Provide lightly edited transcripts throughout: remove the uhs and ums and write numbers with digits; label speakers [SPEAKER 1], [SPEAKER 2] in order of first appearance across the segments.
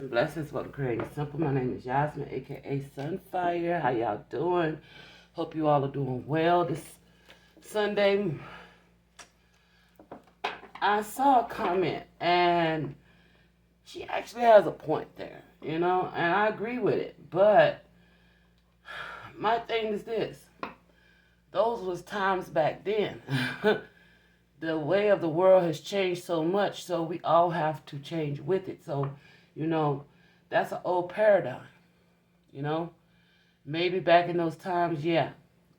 [SPEAKER 1] Blessings for creating simple. My name is Yasmin, aka Sunfire. How y'all doing? Hope you all are doing well. This Sunday, I saw a comment, and she actually has a point there, and I agree with it. But my thing is this: those was times back then. The way of the world has changed so much, so we all have to change with it. So, that's an old paradigm. You know, maybe back in those times, yeah,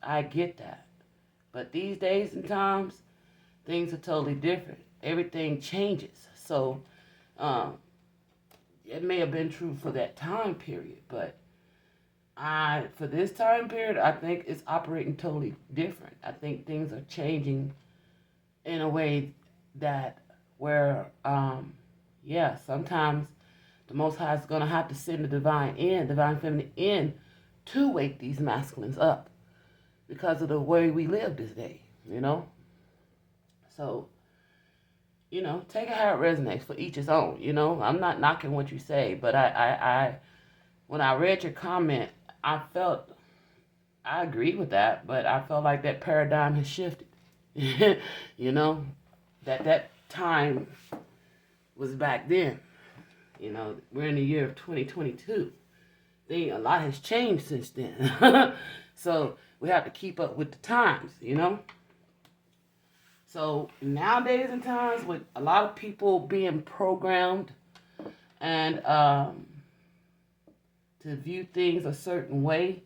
[SPEAKER 1] I get that. But these days and times, things are totally different. Everything changes. So, um, it may have been true for that time period, but for this time period, I think it's operating totally different. I think things are changing in a way that where, yeah, sometimes the Most High is going to have to send the divine feminine in, to wake these masculines up because of the way we live this day. So, take it how it resonates, for each his own. I'm not knocking what you say, but when I read your comment, I agreed with that, but I felt like that paradigm has shifted. That time was back then. We're in the year of 2022. A lot has changed since then. So we have to keep up with the times. So nowadays in times with a lot of people being programmed and to view things a certain way,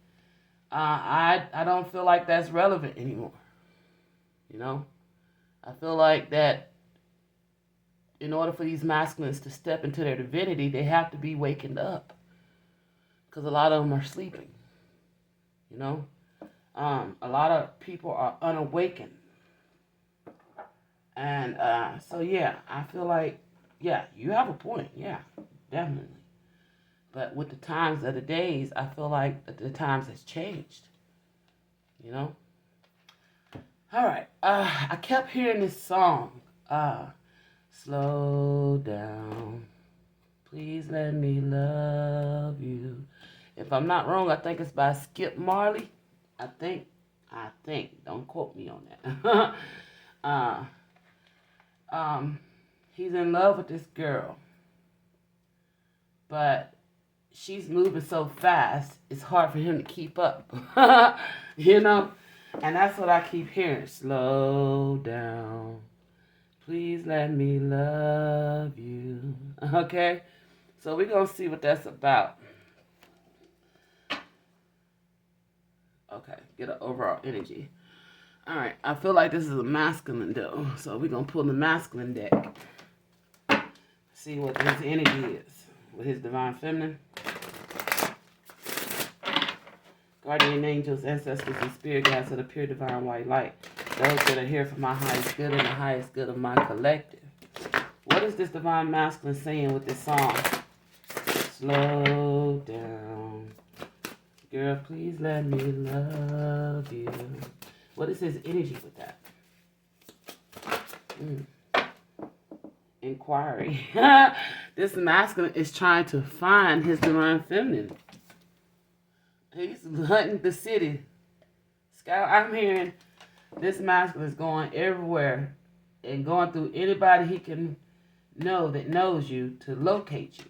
[SPEAKER 1] I don't feel like that's relevant anymore. I feel like that in order for these masculines to step into their divinity, they have to be wakened up. Because a lot of them are sleeping. A lot of people are unawakened. And so, yeah, I feel like, yeah, you have a point. Yeah, definitely. But with the times of the days, I feel like the times has changed. All right. I kept hearing this song. Slow down. Please let me love you. If I'm not wrong, I think it's by Skip Marley. I think. Don't quote me on that. He's in love with this girl, but she's moving so fast, it's hard for him to keep up. And that's what I keep hearing. Slow down. Please let me love you. Okay? So we're going to see what that's about. Okay, get an overall energy. All right, I feel like this is a masculine though. So we're going to pull the masculine deck. See what his energy is with his divine feminine. Guardian angels, ancestors, and spirit guides of the pure divine white light. Those that are here for my highest good and the highest good of my collective. What is this divine masculine saying with this song? Slow down. Girl, please let me love you. What is his energy with that? Inquiry. This masculine is trying to find his divine feminine. He's hunting the city. I'm hearing this masculine is going everywhere and going through anybody he can know that knows you to locate you.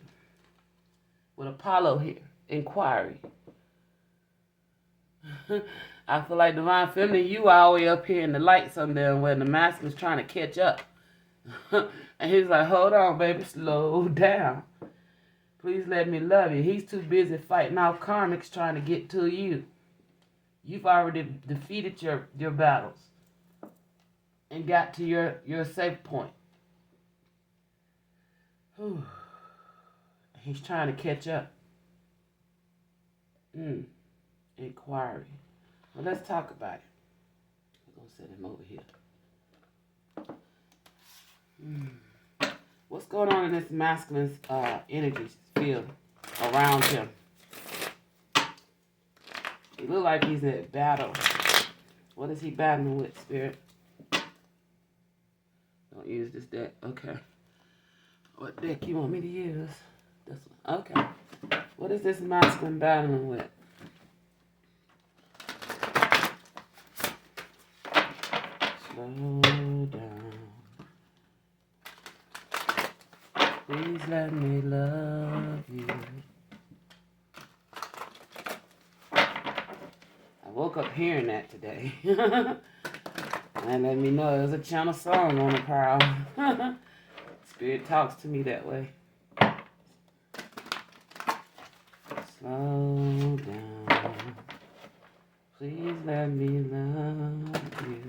[SPEAKER 1] With Apollo here. Inquiry. I feel like divine feminine, you all the way up here in the light somewhere where the masculine's trying to catch up. And he's like, hold on, baby, slow down. Please let me love you. He's too busy fighting off karmics trying to get to you. You've already defeated your battles and got to your safe point. Whew. He's trying to catch up. Inquiry. Well, let's talk about it. We're going to set him over here. What's going on in this masculine's energy field around him? He looks like he's in battle. What is he battling with, Spirit? Don't use this deck. Okay. What deck you want me to use? This one. Okay. What is this masculine battling with? Slow down. Please let me love you. I woke up hearing that today. And let me know there's a channel song on the prowl. Spirit talks to me that way. Slow down. Please let me love you.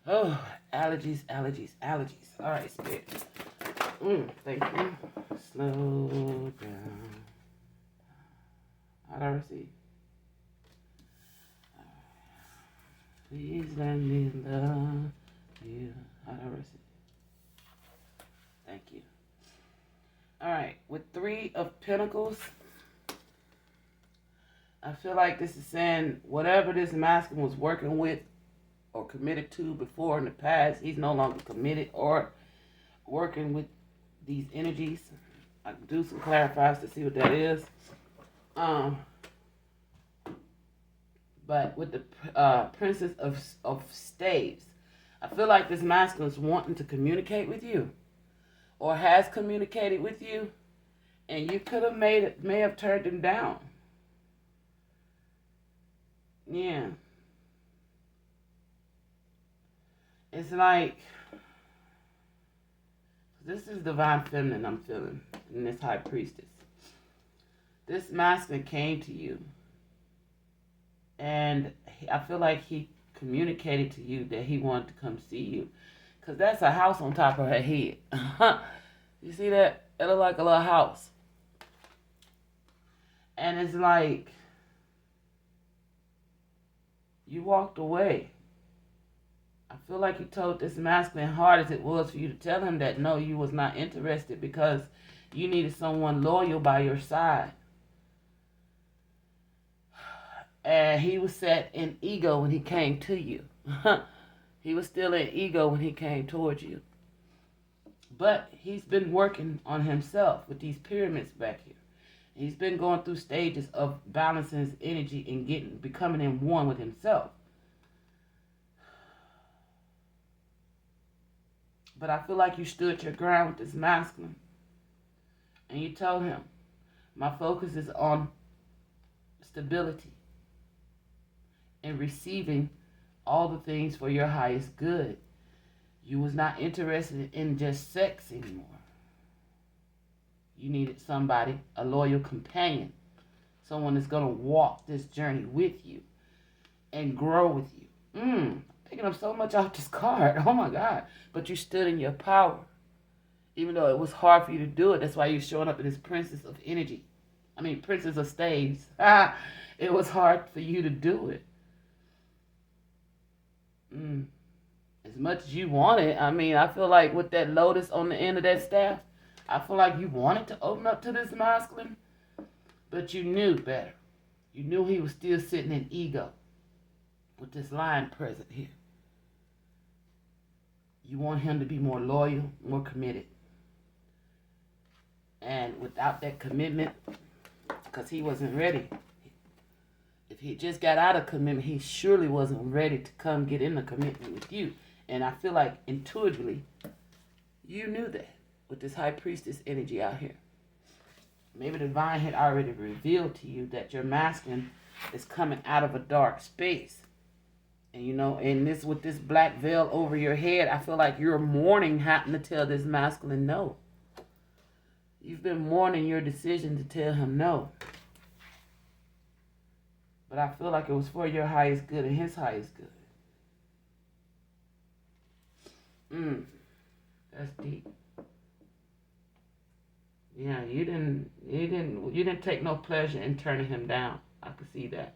[SPEAKER 1] Oh, allergies. All right, Spirit. Thank you. Slow down. How'd I receive? Please let me love you. How'd I receive? Thank you. All right, with 3 of Pentacles, I feel like this is saying whatever this masculine was working with or committed to before in the past, he's no longer committed or working with these energies. I can do some clarifiers to see what that is. But with the Princess of Staves, I feel like this masculine is wanting to communicate with you or has communicated with you, and you could have may have turned him down. Yeah. It's like, this is divine feminine I'm feeling in this high priestess. This masculine came to you, and I feel like he communicated to you that he wanted to come see you, because that's a house on top of her head. You see that? It looked like a little house. And it's like, you walked away. I feel like you told this masculine, hard as it was for you to tell him that no, you was not interested because you needed someone loyal by your side. And he was set in ego when he came to you. He was still in ego when he came towards you. But he's been working on himself with these pyramids back here. He's been going through stages of balancing his energy and becoming in one with himself. But I feel like you stood your ground with this masculine. And you told him, my focus is on stability and receiving all the things for your highest good. You was not interested in just sex anymore. You needed somebody, a loyal companion, someone that's going to walk this journey with you and grow with you. Picking up so much off this card. Oh my God. But you stood in your power. Even though it was hard for you to do it. That's why you're showing up in this Princess of Energy. Princess of Staves. It was hard for you to do it. As much as you wanted. I feel like with that lotus on the end of that staff, I feel like you wanted to open up to this masculine, but you knew better. You knew he was still sitting in ego with this lion present here. You want him to be more loyal, more committed. And without that commitment, because he wasn't ready. If he just got out of commitment, he surely wasn't ready to come get in a commitment with you. And I feel like intuitively, you knew that with this high priestess energy out here. Maybe the divine had already revealed to you that your masculine is coming out of a dark space. And and this with this black veil over your head, I feel like you're mourning having to tell this masculine no. You've been mourning your decision to tell him no. But I feel like it was for your highest good and his highest good. That's deep. Yeah, you didn't take no pleasure in turning him down. I could see that.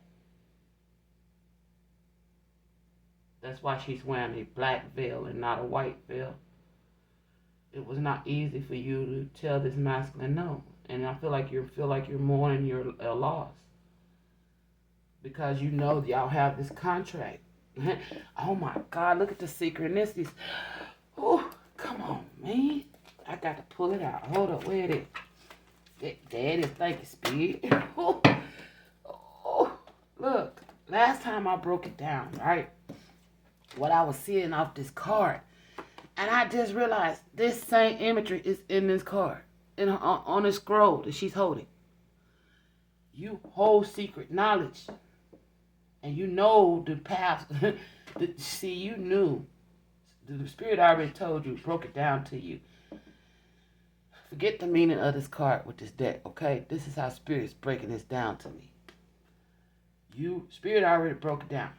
[SPEAKER 1] That's why she's wearing a black veil and not a white veil. It was not easy for you to tell this masculine no. And I feel like you're mourning your loss. because you know y'all have this contract. Oh my God, look at the synchronicities. Oh, come on, man. I got to pull it out. Hold up, where it is? There it is. Thank you, Speed. Oh, oh, look, last time I broke it down, right? What I was seeing off this card. And I just realized this same imagery is in this card. On the scroll that she's holding. You hold secret knowledge. And you know the path. See, you knew. The Spirit already told you, broke it down to you. Forget the meaning of this card with this deck, okay? This is how Spirit's breaking this down to me. Spirit already broke it down.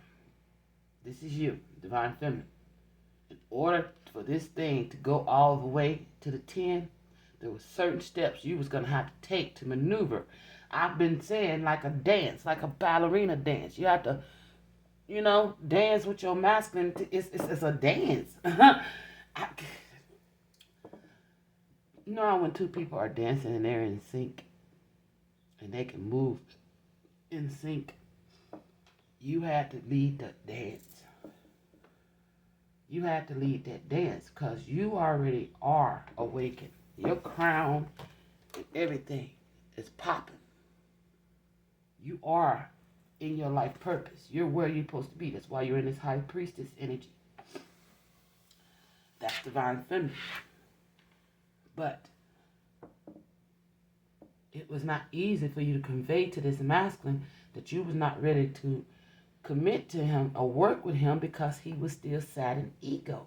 [SPEAKER 1] This is you, Divine Feminine. In order for this thing to go all the way to the 10, there were certain steps you was going to have to take to maneuver. I've been saying like a dance, like a ballerina dance. You have to, dance with your masculine. It's a dance. When two people are dancing and they're in sync and they can move in sync, you had to lead the dance. You had to lead that dance because you already are awakened. Your crown and everything is popping. You are in your life purpose. You're where you're supposed to be. That's why you're in this high priestess energy. That's Divine Feminine. But it was not easy for you to convey to this masculine that you was not ready to commit to him or work with him because he was still Saturn ego.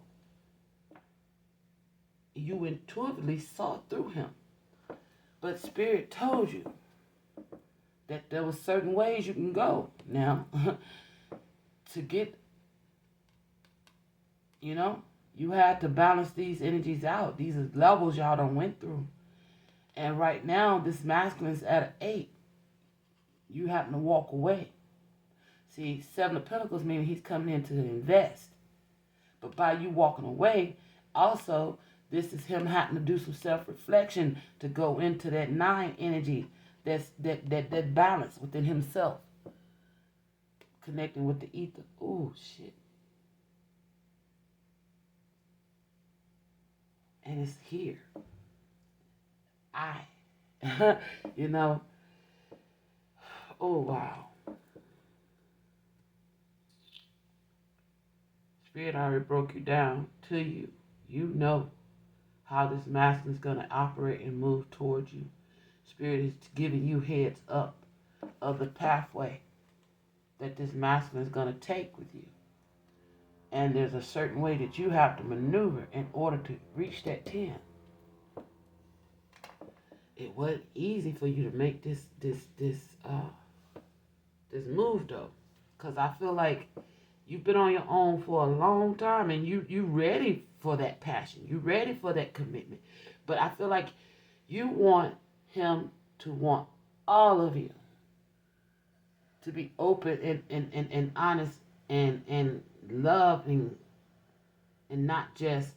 [SPEAKER 1] You intuitively saw through him. But Spirit told you that there were certain ways you can go now to get, you had to balance these energies out. These are levels y'all done went through. And right now, this masculine's at an 8. You happen to walk away. See, 7 of Pentacles meaning he's coming in to invest. But by you walking away, also, this is him having to do some self-reflection to go into that 9 energy, that balance within himself. Connecting with the ether. Ooh, shit. And it's here. Oh, wow. Spirit already broke you down to you. You know how this masculine is going to operate and move towards you. Spirit is giving you heads up of the pathway that this masculine is going to take with you. And there's a certain way that you have to maneuver in order to reach that 10. It wasn't easy for you to make this move though, because I feel like you've been on your own for a long time and you ready for that passion. You ready for that commitment. But I feel like you want him to want all of you to be open and honest and loving and not just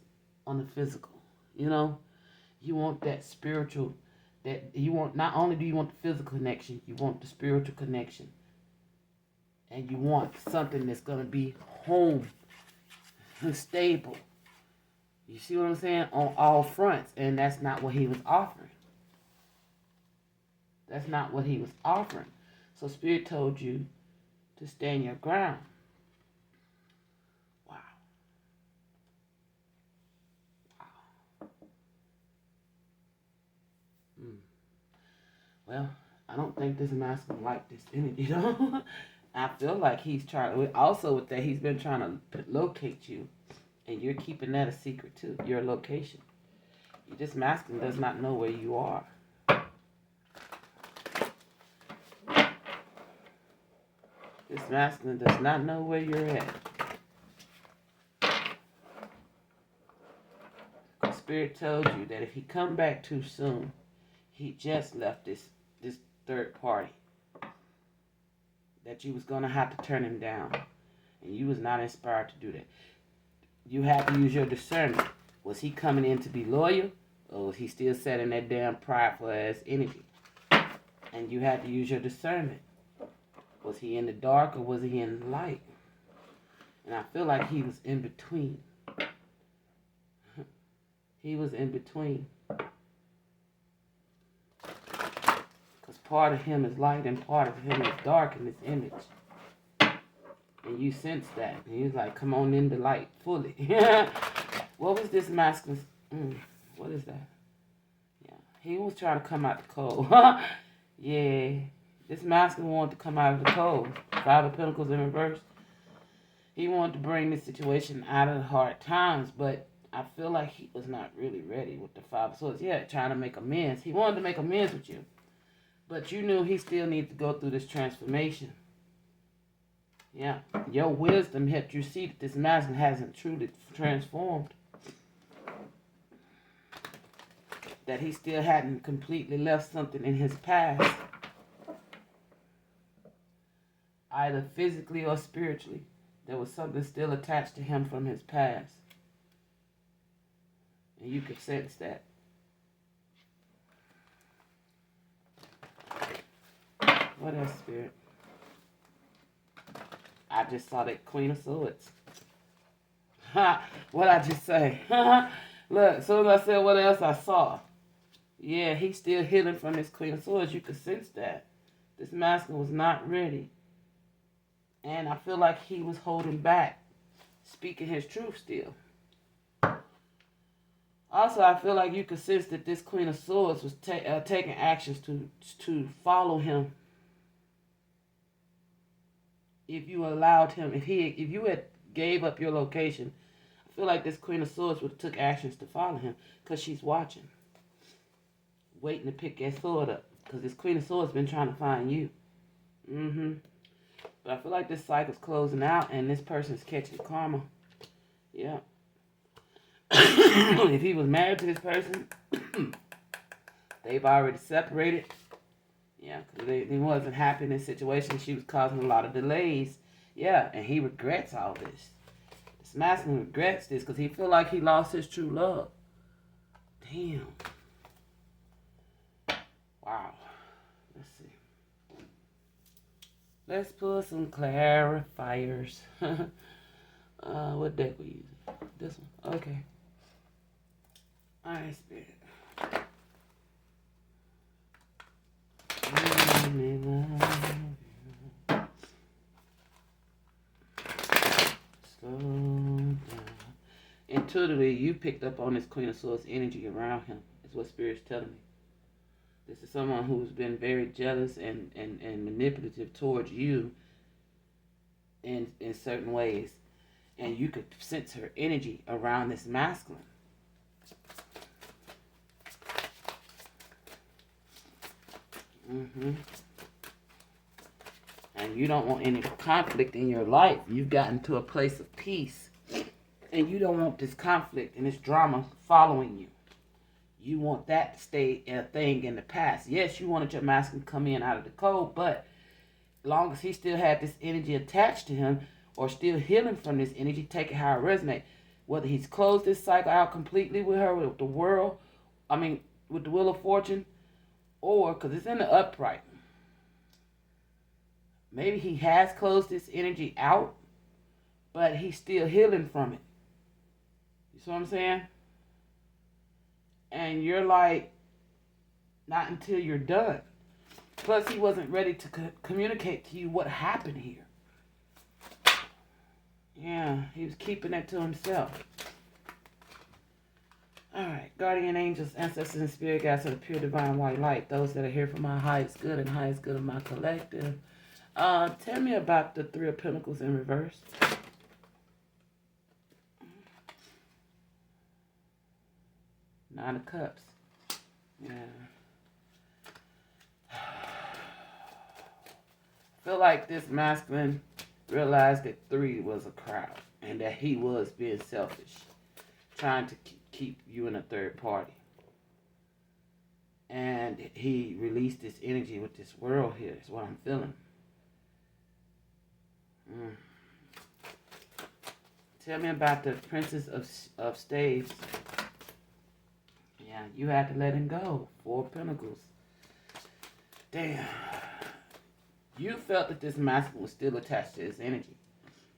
[SPEAKER 1] on the physical. You want that spiritual, that you want. Not only do you want the physical connection, you want the spiritual connection. And you want something that's going to be home and stable. You see what I'm saying? On all fronts. And that's not what he was offering. That's not what he was offering. So Spirit told you to stand your ground. Wow. Well, I don't think this masculine like this energy, though. I feel like he's trying. Also, with that, he's been trying to locate you, and you're keeping that a secret too. Your location. This masculine does not know where you are. This masculine does not know where you're at. Spirit told you that if he come back too soon, he just left this third party. That you was going to have to turn him down. And you was not inspired to do that. You had to use your discernment. Was he coming in to be loyal? Or was he still setting that damn prideful ass energy? And you had to use your discernment. Was he in the dark or was he in the light? And I feel like he was in between. He was in between. Because part of him is light and part of him is dark in this image. And you sense that. And he's like, come on in the light fully. What was this masculine? What is that? Yeah. He was trying to come out the cold. Yeah. This masculine wanted to come out of the cold. Five of Pentacles in reverse. He wanted to bring this situation out of the hard times, but I feel like he was not really ready with the Five of Swords. Yeah, trying to make amends. He wanted to make amends with you. But you knew he still needed to go through this transformation. Yeah. Your wisdom helped you see that this masculine hasn't truly transformed. That he still hadn't completely left something in his past. Either physically or spiritually. There was something still attached to him from his past. And you could sense that. What else, Spirit? I just saw that Queen of Swords. What'd I just say? Look, as soon as I said what else I saw. Yeah, he's still healing from this Queen of Swords. You could sense that. This masculine was not ready. And I feel like he was holding back, speaking his truth still. Also, I feel like you could sense that this Queen of Swords was taking actions to follow him. If you allowed him, if you had gave up your location, I feel like this Queen of Swords would have took actions to follow him because she's watching, waiting to pick that sword up. Because this Queen of Swords been trying to find you. But I feel like this cycle's closing out and this person's catching karma. Yeah. If he was married to this person, they've already separated. Yeah, because they wasn't happy in this situation. She was causing a lot of delays. Yeah, and he regrets all this. This masculine regrets this because he feel like he lost his true love. Damn. Wow. Let's see. Let's pull some clarifiers. What deck we using? This one. Okay. Alright, Spirit. Slow down. Intuitively, you picked up on this Queen of Swords energy around him. Is what Spirit's telling me. This is someone who's been very jealous and manipulative towards you in certain ways. And you could sense her energy around this masculine. And you don't want any conflict in your life. You've gotten to a place of peace. And you don't want this conflict and this drama following you. You want that to stay a thing in the past. Yes, you wanted your masculine to come in out of the cold, but as long as he still had this energy attached to him or still healing from this energy, take it how it resonates. Whether he's closed this cycle out completely with her, with the world, with the Wheel of Fortune, or because it's in the upright. Maybe he has closed this energy out, but he's still healing from it. You see what I'm saying? And you're like, not until you're done. Plus, he wasn't ready to communicate to you what happened here. Yeah, he was keeping that to himself. Alright, guardian angels, ancestors, and spirit guides of the pure divine white light. Those that are here for my highest good and highest good of my collective. Tell me about the Three of Pentacles in reverse. Nine of Cups. Yeah. I feel like this masculine realized that three was a crowd and that he was being selfish, trying to keep you in a third party. And he released this energy with this world here, is what I'm feeling. Tell me about the Princess of Staves. Yeah, you had to let him go. Four of Pentacles. Damn. You felt that this masculine was still attached to his energy.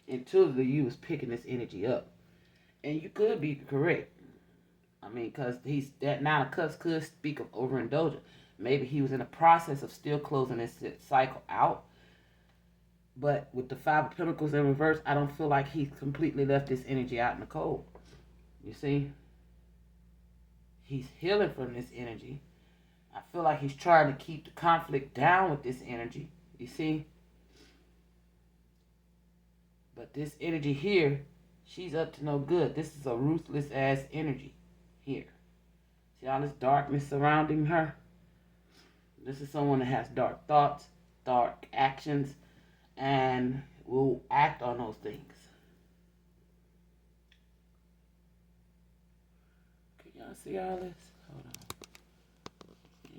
[SPEAKER 1] Intuitively, you was picking this energy up. And you could be correct. I mean, because he's that Nine of Cups could speak of overindulgence. Maybe he was in the process of still closing this cycle out. But with the Five of Pentacles in reverse, I don't feel like he's completely left this energy out in the cold. You see? He's healing from this energy. I feel like he's trying to keep the conflict down with this energy. You see? But this energy here, she's up to no good. This is a ruthless ass energy here. See all this darkness surrounding her? This is someone that has dark thoughts, dark actions, and will act on those things. Can y'all see all this? Hold on.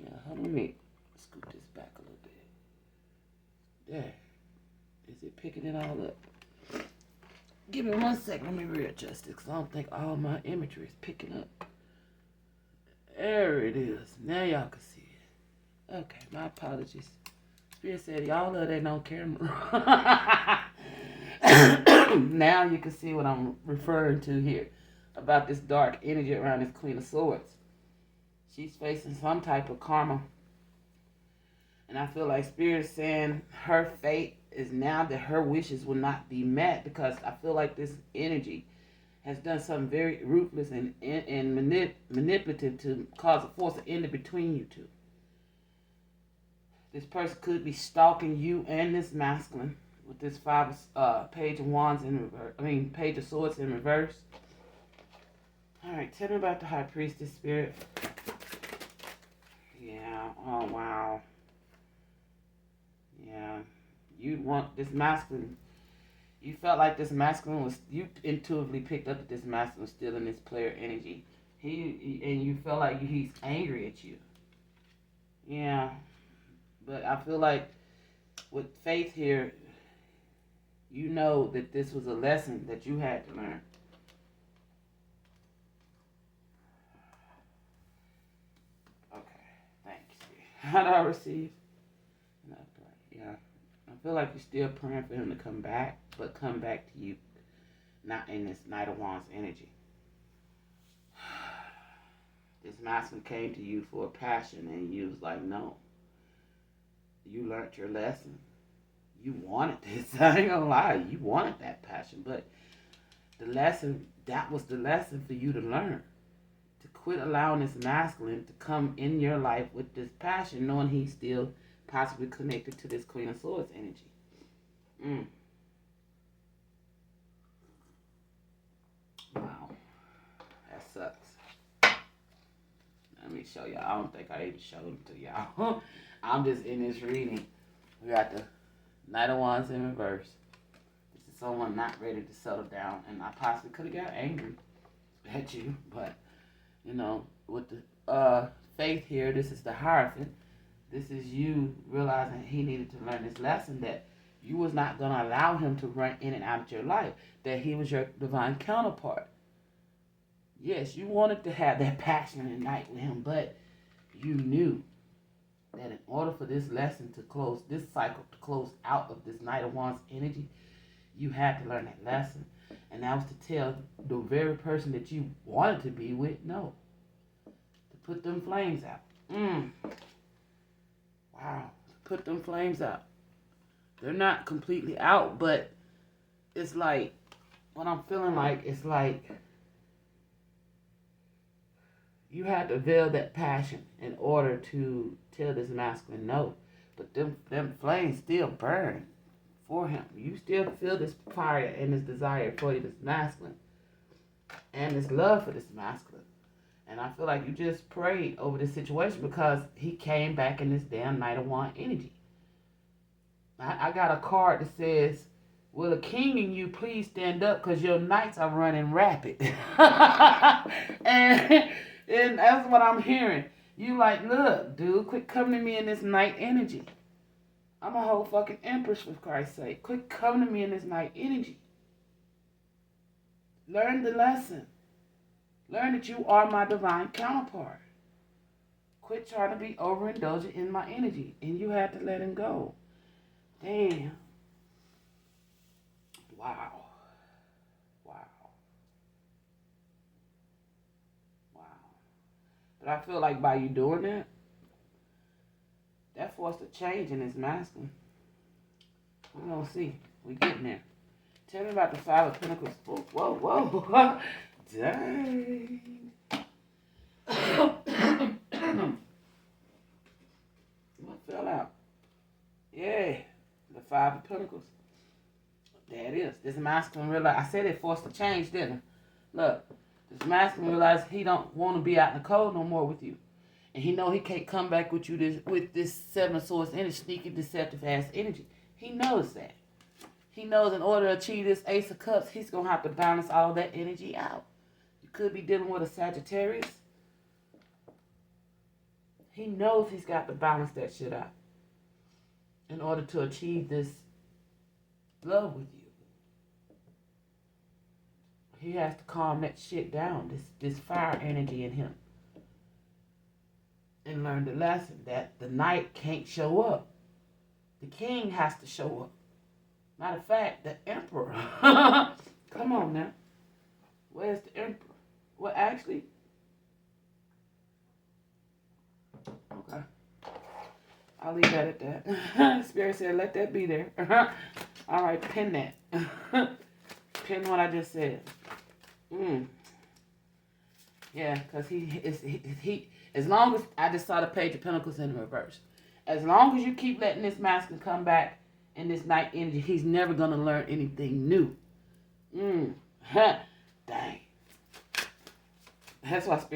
[SPEAKER 1] Yeah, hold on. Let me scoot this back a little bit. There. Is it picking it all up? Give me 1 second. Let me readjust it because I don't think all my imagery is picking up. There it is. Now y'all can see it. Okay, my apologies. Spirit said y'all love that on camera. Now you can see what I'm referring to here about this dark energy around this Queen of Swords. She's facing some type of karma. And I feel like Spirit is saying her fate is now that her wishes will not be met, because I feel like this energy has done something very ruthless and manipulative to cause a force of end between you two. This person could be stalking you and this masculine with this Page of Wands in reverse. Page of Swords in reverse. All right, tell me about the High Priestess, Spirit. Yeah. Oh wow. Yeah. You want this masculine. You felt like this masculine was. You intuitively picked up that this masculine was still in this player energy. And you felt like he's angry at you. Yeah. But I feel like with Faith here, you know that this was a lesson that you had to learn. Okay, thanks. How do I receive? Yeah, I feel like you're still praying for him to come back, but come back to you, not in this Knight of Wands energy. This masculine came to you for a passion, and you was like, no. You learned your lesson. You wanted this. I ain't gonna lie. You wanted that passion. But the lesson, that was the lesson for you to learn. To quit allowing this masculine to come in your life with this passion, knowing he's still possibly connected to this Queen of Swords energy. Wow. That sucks. Let me show y'all. I don't think I even showed them to y'all. I'm just in this reading. We got the Knight of Wands in reverse. This is someone not ready to settle down, and I possibly could have got angry at you, but you know, with the Faith here, this is the Hierophant. This is you realizing he needed to learn this lesson, that you was not going to allow him to run in and out of your life, that he was your divine counterpart. Yes, you wanted to have that passionate night with him, but you knew that in order for this lesson to close, this cycle to close out of this Knight of Wands energy, you had to learn that lesson. And that was to tell the very person that you wanted to be with, no. To put them flames out. Wow. To put them flames out. They're not completely out, but it's like, what I'm feeling like, it's like you had to veil that passion in order to tell this masculine no. But them flames still burn for him. You still feel this fire and this desire for this masculine. And this love for this masculine. And I feel like you just prayed over this situation because he came back in this damn Knight of Wands energy. I got a card that says, will the king and you please stand up because your knights are running rapid. and that's what I'm hearing. You like, look, dude, quit coming to me in this night energy. I'm a whole fucking empress, for Christ's sake. Quit coming to me in this night energy. Learn the lesson. Learn that you are my divine counterpart. Quit trying to be overindulgent in my energy. And you had to let him go. Damn. Wow. Wow. Wow. But I feel like by you doing that, that forced a change in his masculine. We're gonna see. We getting there. Tell me about the Five of Pentacles. Whoa, whoa, whoa. Dang. What fell out? Yeah. The Five of Pentacles. There it is. This masculine realized. I said it forced a change, didn't it? Look. This masculine realized he don't want to be out in the cold no more with you. And he know he can't come back with you with this Seven of Swords energy, sneaky, deceptive ass energy. He knows that. He knows in order to achieve this Ace of Cups, he's going to have to balance all that energy out. You could be dealing with a Sagittarius. He knows he's got to balance that shit out in order to achieve this love with you. He has to calm that shit down, this fire energy in him. And learn the lesson that the knight can't show up. The king has to show up. Matter of fact, the emperor. Come on now. Where's the emperor? Well, actually, okay. I'll leave that at that. Spirit said, let that be there. All right, pin that. Pin what I just said. Yeah, because he as long as I just saw the Page of Pentacles in reverse. As long as you keep letting this masculine come back in this night energy, he's never going to learn anything new. Dang. That's why Spirit